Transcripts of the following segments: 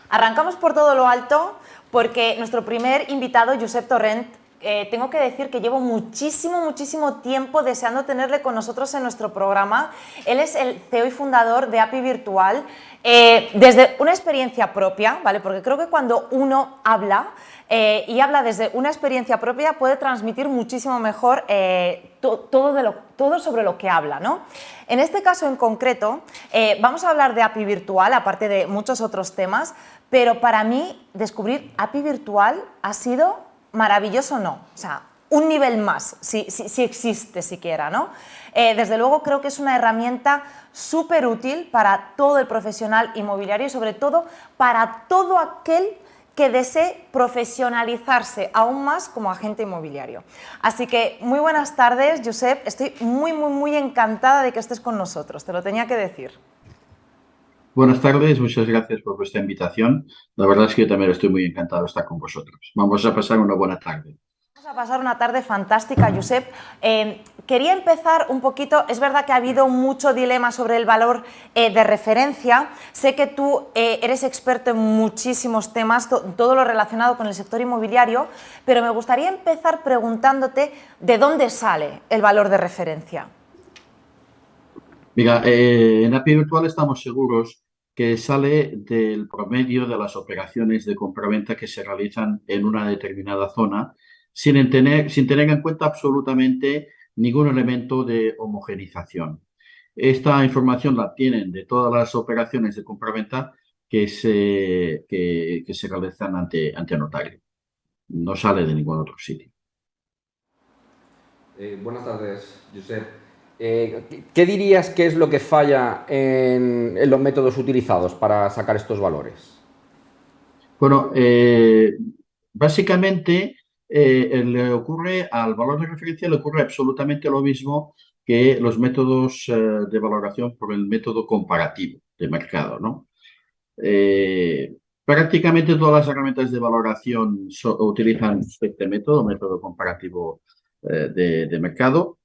Arrancamos por todo lo alto porque nuestro primer invitado, Josep Torrent, tengo que decir que llevo muchísimo tiempo deseando tenerle con nosotros en nuestro programa. Él es el CEO y fundador de API Virtual, desde una experiencia propia, ¿vale? Porque creo que cuando uno habla y habla desde una experiencia propia puede transmitir muchísimo mejor todo sobre lo que habla, ¿no? En este caso en concreto vamos a hablar de API Virtual, aparte de muchos otros temas, pero para mí descubrir API Virtual ha sido maravilloso, no, o sea, un nivel más, si existe siquiera, ¿no? Desde luego creo que es una herramienta súper útil para todo el profesional inmobiliario y sobre todo para todo aquel que desee profesionalizarse aún más como agente inmobiliario. Así que muy buenas tardes, Josep, estoy muy encantada de que estés con nosotros, te lo tenía que decir. Buenas tardes, muchas gracias por vuestra invitación. La verdad es que yo también estoy muy encantado de estar con vosotros. Vamos a pasar una buena tarde. Vamos a pasar una tarde fantástica, Josep. Quería empezar un poquito, es verdad que ha habido mucho dilema sobre el valor de referencia. Sé que tú eres experto en muchísimos temas, todo lo relacionado con el sector inmobiliario, pero me gustaría empezar preguntándote de dónde sale el valor de referencia. Mira, en API Virtual estamos seguros que sale del promedio de las operaciones de compraventa que se realizan en una determinada zona, sin tener en cuenta absolutamente ningún elemento de homogenización. Esta información la tienen de todas las operaciones de compraventa que se realizan ante notario. No sale de ningún otro sitio. Buenas tardes, Josep. ¿Qué dirías que es lo que falla en los métodos utilizados para sacar estos valores? Bueno, básicamente le ocurre al valor de referencia, le ocurre absolutamente lo mismo que los métodos de valoración por el método comparativo de mercado, ¿no? Eh, Prácticamente todas las herramientas de valoración utilizan este método comparativo de mercado,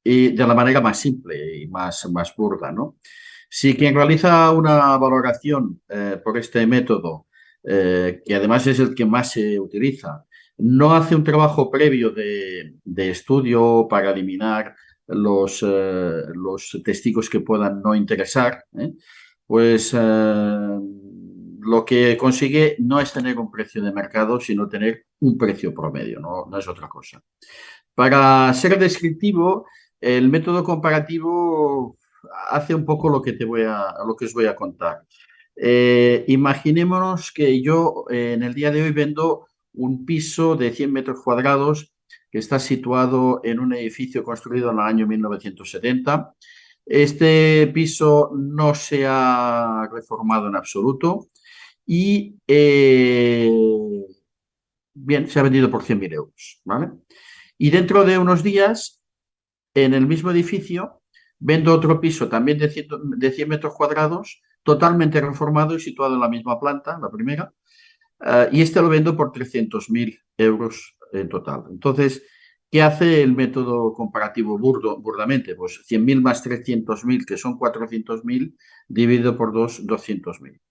y de la manera más simple y más burda, ¿no? Si quien realiza una valoración por este método, que además es el que más se utiliza, no hace un trabajo previo de estudio para eliminar los testigos que puedan no interesar, pues lo que consigue no es tener un precio de mercado, sino tener un precio promedio, no es otra cosa. Para ser descriptivo, el método comparativo hace un poco lo que os voy a contar. Imaginémonos que yo en el día de hoy vendo un piso de 100 metros cuadrados que está situado en un edificio construido en el año 1970. Este piso no se ha reformado en absoluto y bien, se ha vendido por 100.000 euros, ¿vale? Y dentro de unos días, en el mismo edificio, vendo otro piso también de 100 metros cuadrados, totalmente reformado y situado en la misma planta, la primera, y este lo vendo por 300.000 euros en total. Entonces, ¿qué hace el método comparativo burdamente? Pues 100.000 más 300.000, que son 400.000, dividido por 2, 200.000.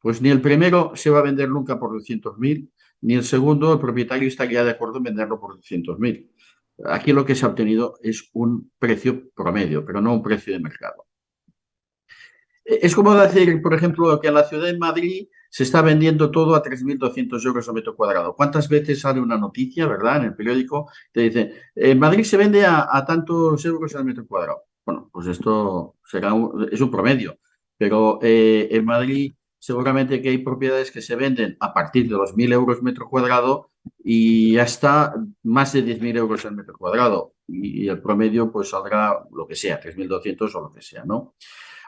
Pues ni el primero se va a vender nunca por 200.000, ni el segundo, el propietario estaría de acuerdo en venderlo por 200.000. Aquí lo que se ha obtenido es un precio promedio, pero no un precio de mercado. Es como decir, por ejemplo, que en la ciudad de Madrid se está vendiendo todo a 3.200 euros al metro cuadrado. ¿Cuántas veces sale una noticia, verdad, en el periódico? Te dice, en Madrid se vende a tantos euros al metro cuadrado. Bueno, pues esto es un promedio, pero en Madrid seguramente que hay propiedades que se venden a partir de los 1.000 euros metro cuadrado y hasta más de 10.000 euros al metro cuadrado. Y el promedio pues saldrá lo que sea, 3.200 o lo que sea, ¿no?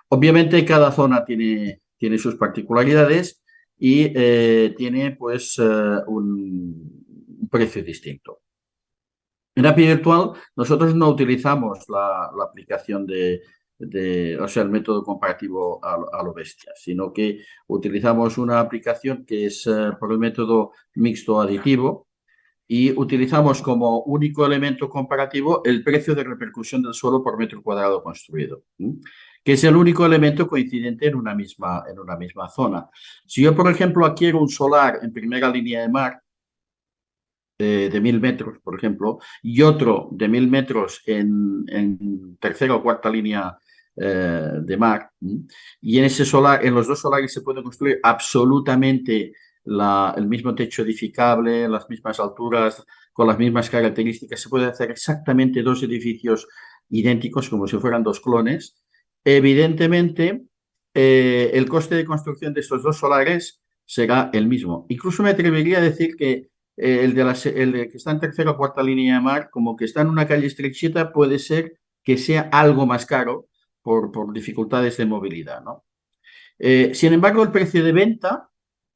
Obviamente cada zona tiene sus particularidades y tiene pues un precio distinto. En API Virtual nosotros no utilizamos la aplicación o sea, el método comparativo a lo bestia, sino que utilizamos una aplicación que es por el método mixto aditivo, y utilizamos como único elemento comparativo el precio de repercusión del suelo por metro cuadrado construido. que es el único elemento coincidente en una misma zona. Si yo, por ejemplo, adquiero un solar en primera línea de mar, de 1000 metros, por ejemplo, y otro de 1000 metros en tercera o cuarta línea de mar, y en ese solar, en los dos solares se puede construir absolutamente el mismo techo edificable, las mismas alturas, con las mismas características, se puede hacer exactamente dos edificios idénticos como si fueran dos clones. Evidentemente, el coste de construcción de estos dos solares será el mismo. Incluso me atrevería a decir que el que está en tercera o cuarta línea de mar, como que está en una calle estrechita, puede ser que sea algo más caro por dificultades de movilidad, ¿no? Sin embargo, el precio de venta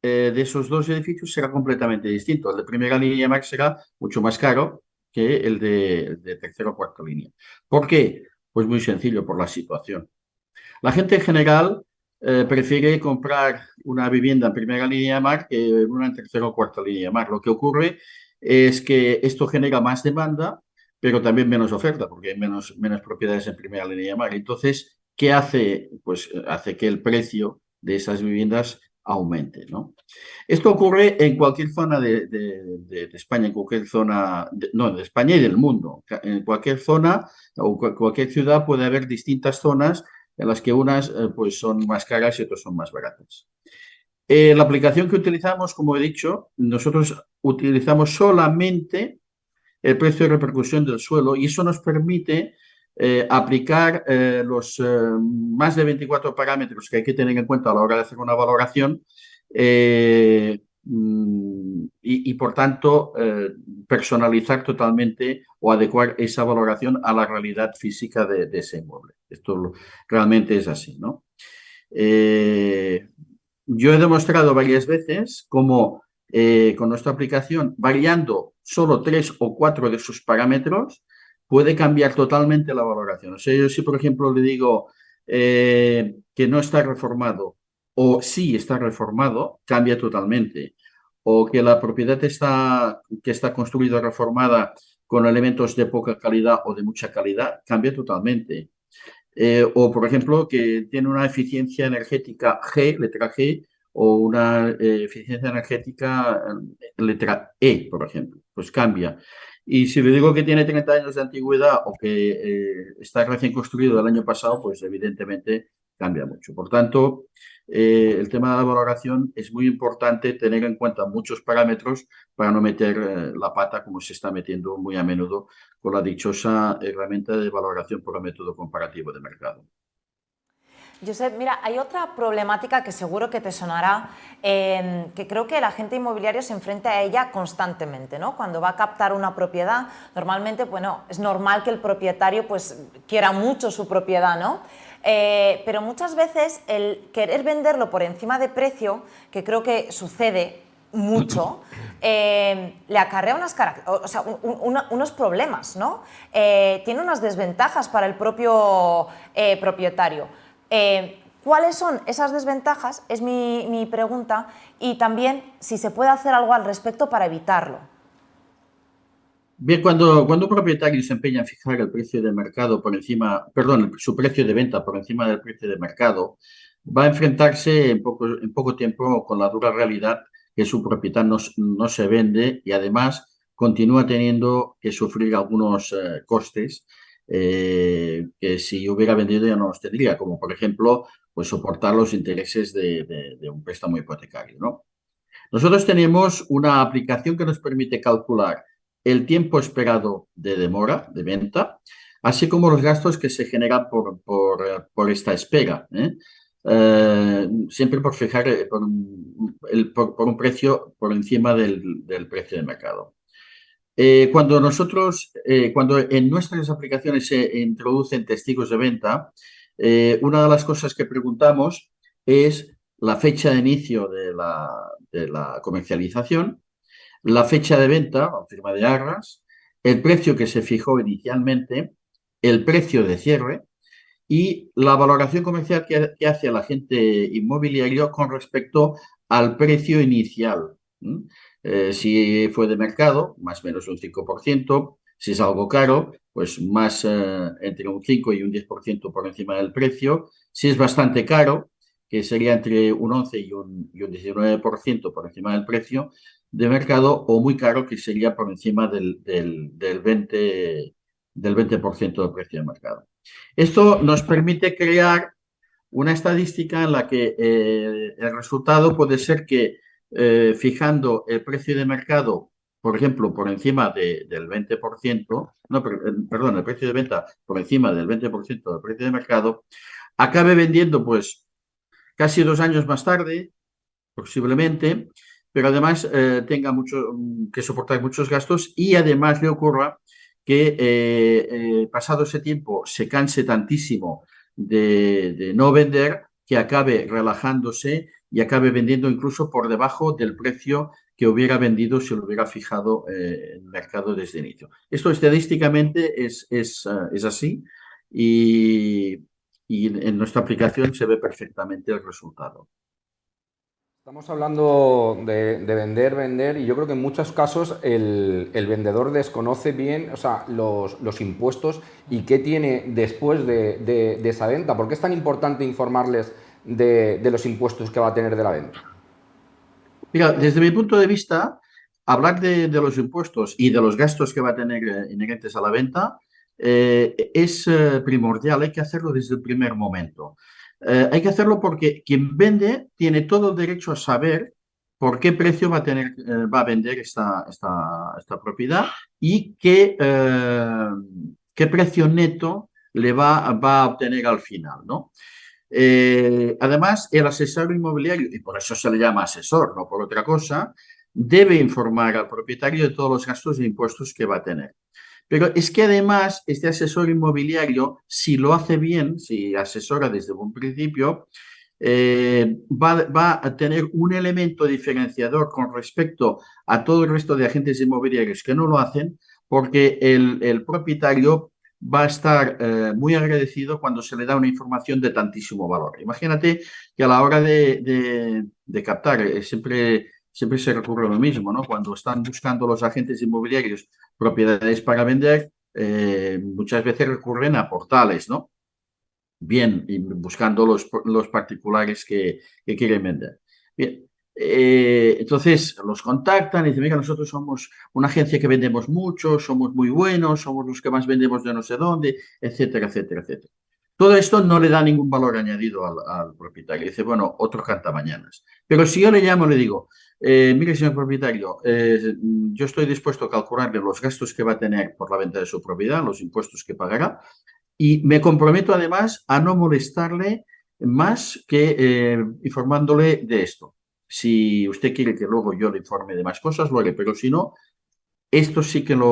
de esos dos edificios será completamente distinto. El de primera línea de mar será mucho más caro que el de tercera o cuarta línea. ¿Por qué? Pues muy sencillo, por la situación. La gente en general prefiere comprar una vivienda en primera línea de mar que una en tercera o cuarta línea de mar. Lo que ocurre es que esto genera más demanda, pero también menos oferta, porque hay menos propiedades en primera línea de mar. Entonces, ¿qué hace? Pues hace que el precio de esas viviendas aumente, ¿no? Esto ocurre en cualquier zona de España, en cualquier zona, no, de España y del mundo. En cualquier zona o cualquier ciudad puede haber distintas zonas en las que unas pues son más caras y otras son más baratas. La aplicación que utilizamos, como he dicho, nosotros utilizamos solamente el precio de repercusión del suelo y eso nos permite aplicar los más de 24 parámetros que hay que tener en cuenta a la hora de hacer una valoración y, por tanto, personalizar totalmente o adecuar esa valoración a la realidad física de ese inmueble. Esto realmente es así, ¿no? Yo he demostrado varias veces cómo con nuestra aplicación, variando solo 3 o 4 de sus parámetros, puede cambiar totalmente la valoración. O sea, yo si, por ejemplo, le digo que no está reformado o sí está reformado, cambia totalmente. O que la propiedad que está construida o reformada con elementos de poca calidad o de mucha calidad, cambia totalmente. O, por ejemplo, que tiene una eficiencia energética G, letra G, o una eficiencia energética letra E, por ejemplo, pues cambia. Y si le digo que tiene 30 años de antigüedad o que está recién construido el año pasado, pues evidentemente cambia mucho. Por tanto, el tema de la valoración es muy importante tener en cuenta muchos parámetros para no meter la pata como se está metiendo muy a menudo con la dichosa herramienta de valoración por el método comparativo de mercado. Josep, mira, hay otra problemática que seguro que te sonará, que creo que el agente inmobiliario se enfrenta a ella constantemente, ¿no? Cuando va a captar una propiedad, normalmente, bueno, es normal que el propietario pues quiera mucho su propiedad, ¿no? Pero muchas veces el querer venderlo por encima de precio, que creo que sucede mucho, le acarrea unos problemas, ¿no? Tiene unas desventajas para el propio propietario. ¿Cuáles son esas desventajas? Es mi pregunta. Y también si se puede hacer algo al respecto para evitarlo. Bien, cuando un propietario se empeña en fijar el precio de mercado por encima, perdón, su precio de venta por encima del precio de mercado, va a enfrentarse en poco tiempo con la dura realidad que su propiedad no se vende y además continúa teniendo que sufrir algunos costes que si hubiera vendido ya no los tendría, como por ejemplo, pues soportar los intereses de un préstamo hipotecario, ¿no? Nosotros tenemos una aplicación que nos permite calcular el tiempo esperado de demora de venta, así como los gastos que se generan por esta espera, siempre por fijar por un precio por encima del precio de mercado. Cuando en nuestras aplicaciones se introducen testigos de venta, una de las cosas que preguntamos es la fecha de inicio de la comercialización, la fecha de venta, o firma de arras, el precio que se fijó inicialmente, el precio de cierre y la valoración comercial que hace el agente inmobiliario con respecto al precio inicial. Si fue de mercado, más o menos un 5%, Si es algo caro, pues más entre un 5 y un 10% por encima del precio. Si es bastante caro, que sería entre un 11 y un 19% por encima del precio de mercado, o muy caro, que sería por encima del 20% del precio de mercado. Esto nos permite crear una estadística en la que el resultado puede ser que fijando el precio de mercado, por ejemplo, por encima del 20%, no, perdón, el precio de venta por encima del 20% del precio de mercado, acabe vendiendo pues casi 2 años más tarde, posiblemente, pero además tenga que soportar muchos gastos, y además le ocurra que pasado ese tiempo se canse tantísimo de no vender, que acabe relajándose y acabe vendiendo incluso por debajo del precio que hubiera vendido si lo hubiera fijado en el mercado desde el inicio. Esto estadísticamente es así, y, y en nuestra aplicación se ve perfectamente el resultado. Estamos hablando de vender, vender, y yo creo que en muchos casos el vendedor desconoce bien, o sea, los impuestos y qué tiene después de esa venta. ¿Por qué es tan importante informarles de los impuestos que va a tener de la venta? Mira, desde mi punto de vista, hablar de los impuestos y de los gastos que va a tener inherentes a la venta es primordial. Hay que hacerlo desde el primer momento. Hay que hacerlo porque quien vende tiene todo el derecho a saber por qué precio va a vender esta propiedad, y qué precio neto le va a obtener al final, ¿no? Además, el asesor inmobiliario, y por eso se le llama asesor, no por otra cosa, debe informar al propietario de todos los gastos e impuestos que va a tener. Pero es que además este asesor inmobiliario, si lo hace bien, si asesora desde un principio, va a tener un elemento diferenciador con respecto a todo el resto de agentes inmobiliarios que no lo hacen, porque el propietario va a estar muy agradecido cuando se le da una información de tantísimo valor. Imagínate que a la hora de captar, siempre se recurre a lo mismo, ¿no? Cuando están buscando los agentes inmobiliarios propiedades para vender, muchas veces recurren a portales, ¿no? Bien, y buscando los particulares que quieren vender. Bien, entonces los contactan y dicen: mira, nosotros somos una agencia que vendemos mucho, somos muy buenos, somos los que más vendemos de no sé dónde, etcétera, etcétera, etcétera. Todo esto no le da ningún valor añadido al propietario. Dice: bueno, otro cantamañanas. Pero si yo le llamo y le digo: mire, señor propietario, yo estoy dispuesto a calcularle los gastos que va a tener por la venta de su propiedad, los impuestos que pagará, y me comprometo además a no molestarle más que informándole de esto. Si usted quiere que luego yo le informe de más cosas, lo haré, pero si no, esto sí que le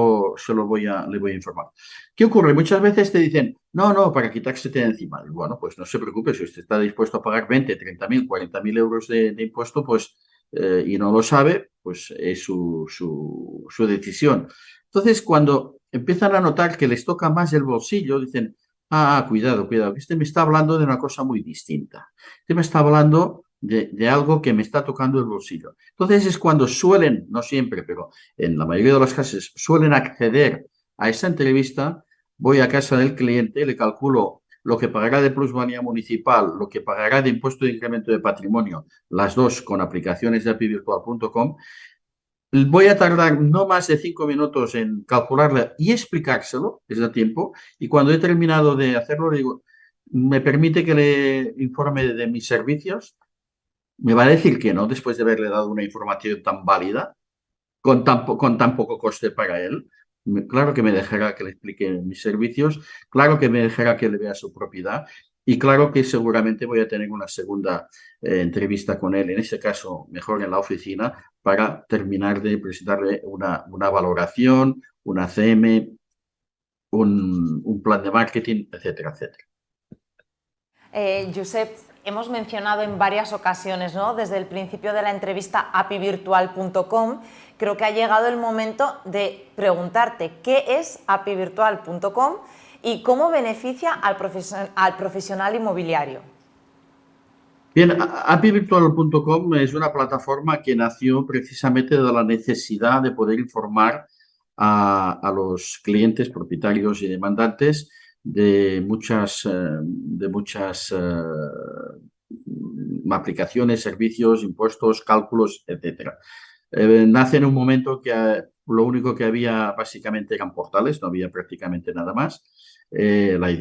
voy a informar. ¿Qué ocurre? Muchas veces te dicen: no, no, para quitársete de encima. Y bueno, pues no se preocupe, si usted está dispuesto a pagar 20, 30.000, 40.000 euros de impuesto, pues, y no lo sabe, pues es su decisión. Entonces, cuando empiezan a notar que les toca más el bolsillo, dicen: cuidado, cuidado, que este me está hablando de una cosa muy distinta. Este me está hablando de algo que me está tocando el bolsillo. Entonces es cuando suelen, no siempre, pero en la mayoría de los casos, suelen acceder a esa entrevista. Voy a casa del cliente, le calculo lo que pagará de plusvalía municipal, lo que pagará de impuesto de incremento de patrimonio, las dos con aplicaciones de apivirtual.com. Voy a tardar no más de 5 minutos en calcularle y explicárselo, es de tiempo, y cuando he terminado de hacerlo, le digo: ¿me permite que le informe de mis servicios? Me va a decir que no, después de haberle dado una información tan válida, con tan poco coste para él. Claro que me dejará que le explique mis servicios, claro que me dejará que le vea su propiedad, y claro que seguramente voy a tener una segunda entrevista con él, en este caso mejor en la oficina, para terminar de presentarle una valoración, una CM, un plan de marketing, etcétera, etcétera. Josep, hemos mencionado en varias ocasiones, ¿no?, desde el principio de la entrevista, apivirtual.com. Creo que ha llegado el momento de preguntarte qué es apivirtual.com y cómo beneficia al profesional inmobiliario. Bien, apivirtual.com es una plataforma que nació precisamente de la necesidad de poder informar a los clientes, propietarios y demandantes de muchas aplicaciones, servicios, impuestos, cálculos, etcétera. Nace en un momento que lo único que había básicamente eran portales, no había prácticamente nada más.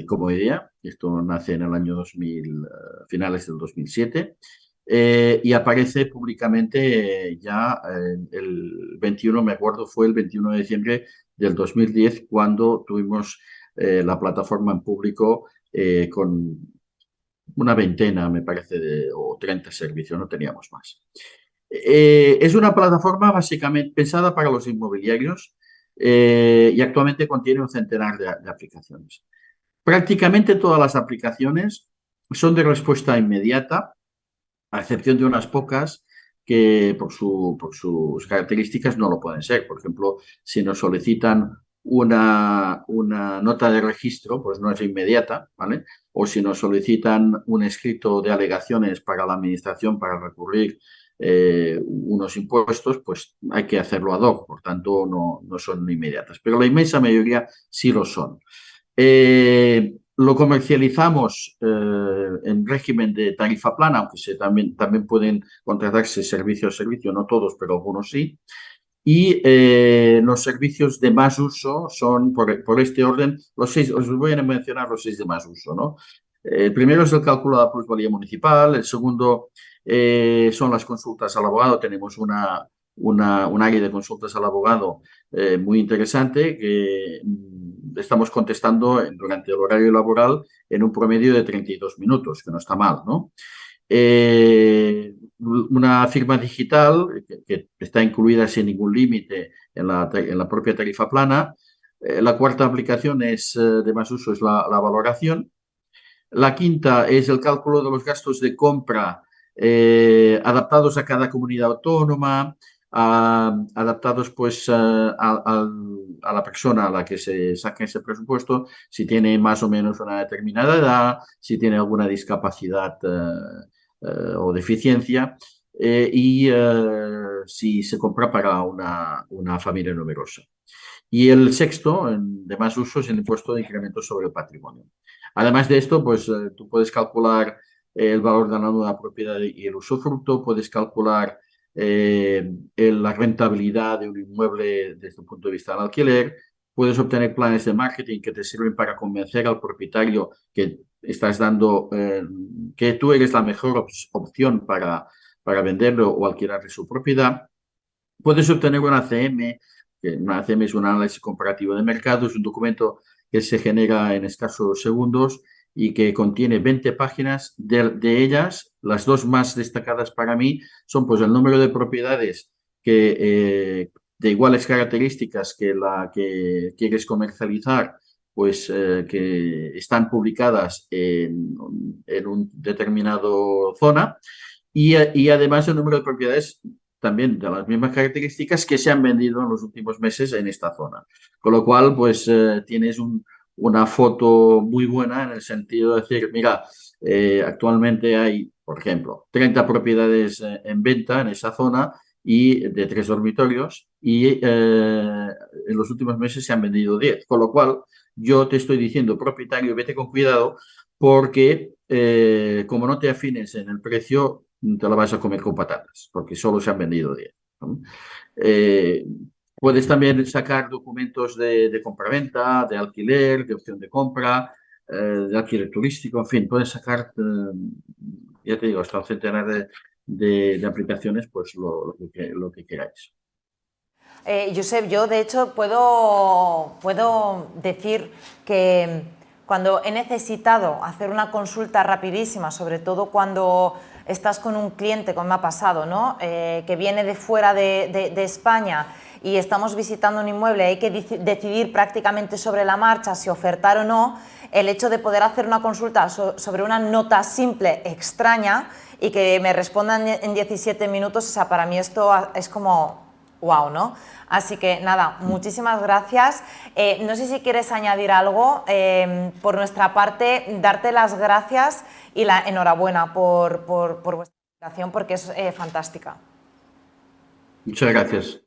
Como idea, esto nace en el año 2000, finales del 2007, y aparece públicamente ya el 21, me acuerdo, fue el 21 de diciembre del 2010 cuando tuvimos la plataforma en público con una veintena, me parece, o 30 servicios, no teníamos más. Es una plataforma básicamente pensada para los inmobiliarios y actualmente contiene un centenar de aplicaciones. Prácticamente todas las aplicaciones son de respuesta inmediata, a excepción de unas pocas que por sus características no lo pueden ser. Por ejemplo, si nos solicitan una nota de registro, pues no es inmediata, ¿vale? O si nos solicitan un escrito de alegaciones para la administración para recurrir unos impuestos, pues hay que hacerlo ad hoc, por tanto no son inmediatas. Pero la inmensa mayoría sí lo son. Lo comercializamos en régimen de tarifa plana, aunque también pueden contratarse servicio a servicio, no todos, pero algunos sí. Y los servicios de más uso son, por este orden, los 6, os voy a mencionar los 6 de más uso, ¿no? El primero es el cálculo de la plusvalía municipal, el segundo son las consultas al abogado. Tenemos un área de consultas al abogado muy interesante que estamos contestando durante el horario laboral en un promedio de 32 minutos, que no está mal, ¿no? Una firma digital que está incluida sin ningún límite en la propia tarifa plana. La cuarta aplicación de más uso es la valoración. La quinta es el cálculo de los gastos de compra adaptados a cada comunidad autónoma, adaptados pues a la persona a la que se saque ese presupuesto, si tiene más o menos una determinada edad, si tiene alguna discapacidad o deficiencia y si se compra para una familia numerosa. Y el sexto, de más uso, es el impuesto de incremento sobre el patrimonio. Además de esto, pues tú puedes calcular el valor de la nueva propiedad y el usufructo, puedes calcular la rentabilidad de un inmueble desde el punto de vista del alquiler, puedes obtener planes de marketing que te sirven para convencer al propietario que estás dando, que tú eres la mejor opción para venderlo o alquilarle su propiedad. Puedes obtener una ACM. Una ACM es un análisis comparativo de mercado, es un documento que se genera en escasos segundos y que contiene 20 páginas. De ellas, las dos más destacadas para mí son pues el número de propiedades de iguales características que la que quieres comercializar, pues que están publicadas en un determinado zona y además el número de propiedades también de las mismas características que se han vendido en los últimos meses en esta zona. Con lo cual, pues tienes una foto muy buena en el sentido de decir, mira, actualmente hay, por ejemplo, 30 propiedades en venta en esa zona y de 3 dormitorios y en los últimos meses se han vendido 10. Con lo cual, yo te estoy diciendo, propietario, vete con cuidado porque como no te afines en el precio, te la vas a comer con patatas, porque solo se han vendido 10. ¿No? Puedes también sacar documentos de compraventa, de alquiler, de opción de compra, de alquiler turístico, en fin, puedes sacar, ya te digo, hasta un centenar de aplicaciones, pues lo que queráis. Josep, yo de hecho puedo decir que cuando he necesitado hacer una consulta rapidísima, sobre todo cuando estás con un cliente, como me ha pasado, ¿no? Que viene de fuera de España y estamos visitando un inmueble, hay que decidir prácticamente sobre la marcha si ofertar o no, el hecho de poder hacer una consulta sobre una nota simple, extraña, y que me respondan en 17 minutos, o sea, para mí esto es como wow, ¿no? Así que nada, muchísimas gracias. No sé si quieres añadir algo. Por nuestra parte, darte las gracias y la enhorabuena por vuestra presentación porque es fantástica. Muchas gracias.